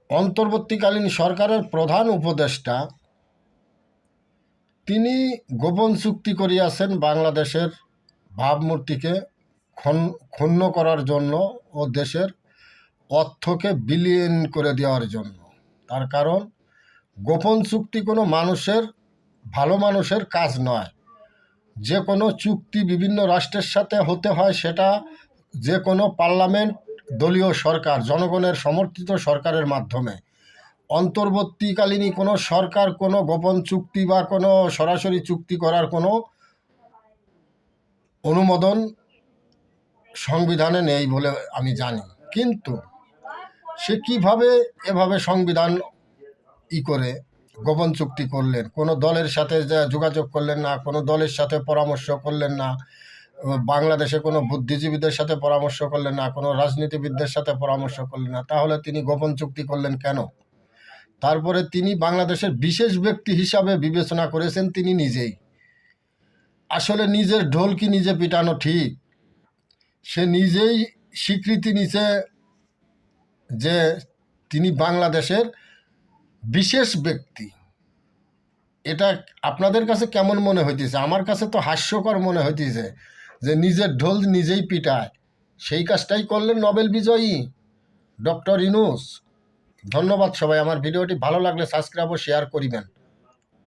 অন্তর্বর্তীকালীন সরকারের প্রধান উপদেষ্টা তিনি গোপন চুক্তি করিয়াছেন বাংলাদেশের ভাবমূর্তিকে ক্ষুণ্ণ করার জন্য ও দেশের অর্থকে বিলীন করে দেওয়ার জন্য। তার কারণ গোপন চুক্তি কোনো ভালো মানুষের কাজ নয়। যে কোনো চুক্তি বিভিন্ন রাষ্ট্রের সাথে হতে হয়, সেটা যে কোনো পার্লামেন্ট দলীয় সরকার, জনগণের সমর্থিত সরকারের মাধ্যমে। অন্তর্বর্তীকালীন কোনো সরকার কোনো গোপন চুক্তি বা কোনো সরাসরি চুক্তি করার কোনো অনুমোদন সংবিধানে নেই বলে আমি জানি। কিন্তু সে কিভাবে এভাবে সংবিধান করে গোপন চুক্তি করলেন? কোনো দলের সাথে যোগাযোগ করলেন না, কোনো দলের সাথে পরামর্শ করলেন না, বাংলাদেশে কোনো বুদ্ধিজীবীদের সাথে পরামর্শ করলেন না, কোনো রাজনীতিবিদদের সাথে পরামর্শ করলেন না। তাহলে তিনি গোপন চুক্তি করলেন কেন? তারপরে তিনি বাংলাদেশের বিশেষ ব্যক্তি হিসাবে বিবেচনা করেছেন তিনি নিজেই। আসলে নিজের ঢোল কি নিজে পিটানো ঠিক? সে নিজেই স্বীকৃতি নিছে যে তিনি বাংলাদেশের বিশেষ ব্যক্তি। এটা আপনাদের কাছে কেমন মনে হইতেছে? আমার কাছে তো হাস্যকর মনে হইতেছে যে নিজের ঢোল নিজেই পিটায়। সেই কাজটাই করলেন নোবেল বিজয়ী ডক্টর ইউনূস। ধন্যবাদ সবাই। আমার ভিডিওটি ভালো লাগলে সাবস্ক্রাইব ও শেয়ার করিবেন।